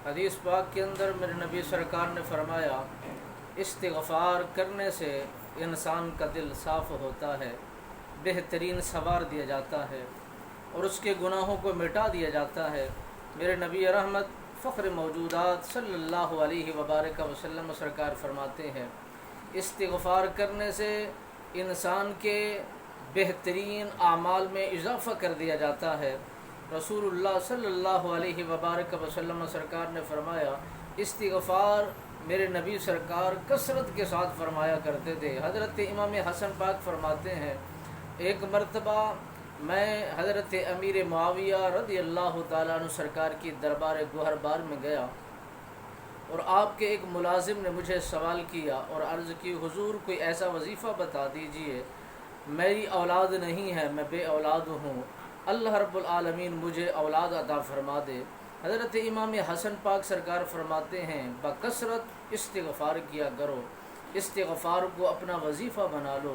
حدیث پاک کے اندر میرے نبی سرکار نے فرمایا استغفار کرنے سے انسان کا دل صاف ہوتا ہے، بہترین سنوار دیا جاتا ہے اور اس کے گناہوں کو مٹا دیا جاتا ہے۔ میرے نبی رحمت فخر موجودات صلی اللہ علیہ وبارک وسلم سرکار فرماتے ہیں استغفار کرنے سے انسان کے بہترین اعمال میں اضافہ کر دیا جاتا ہے۔ رسول اللہ صلی اللہ علیہ وبارک وسلم سرکار نے فرمایا استغفار میرے نبی سرکار کثرت کے ساتھ فرمایا کرتے تھے۔ حضرت امام حسن پاک فرماتے ہیں ایک مرتبہ میں حضرت امیر معاویہ رضی اللہ تعالیٰ عنہ سرکار کی دربار گوہر بار میں گیا اور آپ کے ایک ملازم نے مجھے سوال کیا اور عرض کی حضور کوئی ایسا وظیفہ بتا دیجئے، میری اولاد نہیں ہے، میں بے اولاد ہوں، اللہ رب العالمین مجھے اولاد عطا فرما دے۔ حضرت امام حسن پاک سرکار فرماتے ہیں بکثرت استغفار کیا کرو، استغفار کو اپنا وظیفہ بنا لو۔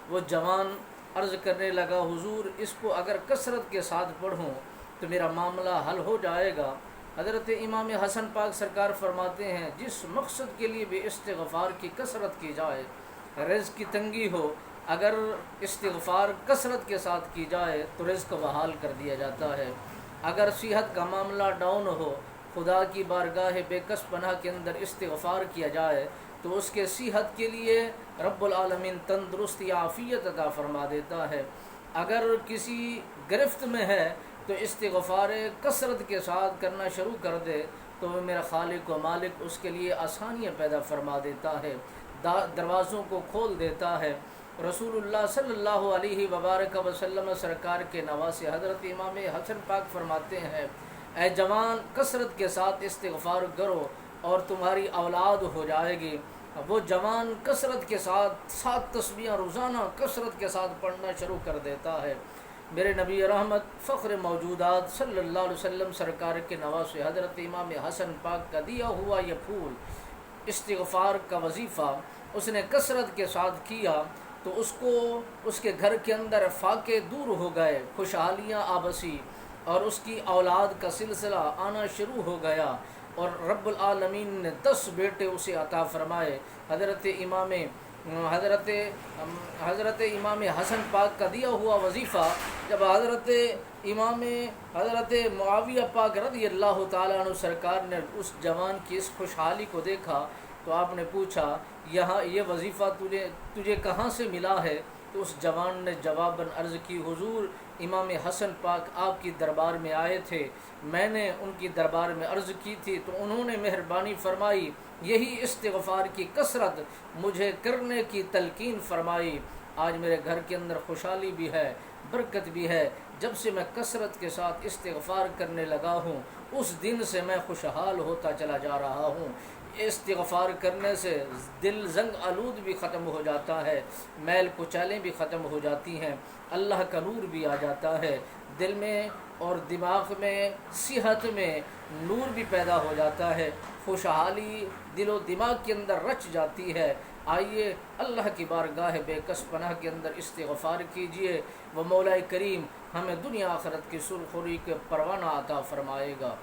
وہ جوان عرض کرنے لگا حضور اس کو اگر کثرت کے ساتھ پڑھوں تو میرا معاملہ حل ہو جائے گا۔ حضرت امام حسن پاک سرکار فرماتے ہیں جس مقصد کے لیے بھی استغفار کی کثرت کی جائے، رزق کی تنگی ہو، اگر استغفار کثرت کے ساتھ کی جائے تو رزق بحال کر دیا جاتا ہے۔ اگر صحت کا معاملہ ڈاؤن ہو، خدا کی بارگاہ بے کس پناہ کے اندر استغفار کیا جائے تو اس کے صحت کے لیے رب العالمین تندرستی عافیت عطا فرما دیتا ہے۔ اگر کسی گرفت میں ہے تو استغفار کثرت کے ساتھ کرنا شروع کر دے تو میرا خالق و مالک اس کے لیے آسانیاں پیدا فرما دیتا ہے، دروازوں کو کھول دیتا ہے۔ رسول اللہ صلی اللہ علیہ وبارک وسلم سرکار کے نواسے حضرت امام حسن پاک فرماتے ہیں اے جوان کثرت کے ساتھ استغفار کرو اور تمہاری اولاد ہو جائے گی۔ وہ جوان کثرت کے ساتھ 7 تسبیحاں روزانہ کثرت کے ساتھ پڑھنا شروع کر دیتا ہے۔ میرے نبی رحمت فخر موجودات صلی اللہ علیہ وسلم سرکار کے نواسے حضرت امام حسن پاک کا دیا ہوا یہ پھول استغفار کا وظیفہ اس نے کثرت کے ساتھ کیا تو اس کو اس کے گھر کے اندر فاقے دور ہو گئے، خوشحالیاں آبسی اور اس کی اولاد کا سلسلہ آنا شروع ہو گیا اور رب العالمین نے 10 بیٹے اسے عطا فرمائے۔ حضرت امام حسن پاک کا دیا ہوا وظیفہ جب حضرت معاویہ پاک رضی اللہ تعالیٰ عنہ سرکار نے اس جوان کی اس خوشحالی کو دیکھا تو آپ نے پوچھا یہ وظیفہ تجھے کہاں سے ملا ہے؟ تو اس جوان نے جواباً عرض کی حضور امام حسن پاک آپ کی دربار میں آئے تھے، میں نے ان کی دربار میں عرض کی تھی تو انہوں نے مہربانی فرمائی یہی استغفار کی کثرت مجھے کرنے کی تلقین فرمائی۔ آج میرے گھر کے اندر خوشحالی بھی ہے، برکت بھی ہے، جب سے میں کثرت کے ساتھ استغفار کرنے لگا ہوں اس دن سے میں خوشحال ہوتا چلا جا رہا ہوں۔ استغفار کرنے سے دل زنگ آلود بھی ختم ہو جاتا ہے، میل کچیلیں بھی ختم ہو جاتی ہیں، اللہ کا نور بھی آ جاتا ہے، دل میں اور دماغ میں صحت میں نور بھی پیدا ہو جاتا ہے، خوشحالی دل و دماغ کے اندر رچ جاتی ہے۔ آئیے اللہ کی بارگاہ بے کس پناہ کے اندر استغفار کیجئے، وہ مولا کریم ہمیں دنیا آخرت کی سرخوری کے پروانہ عطا فرمائے گا۔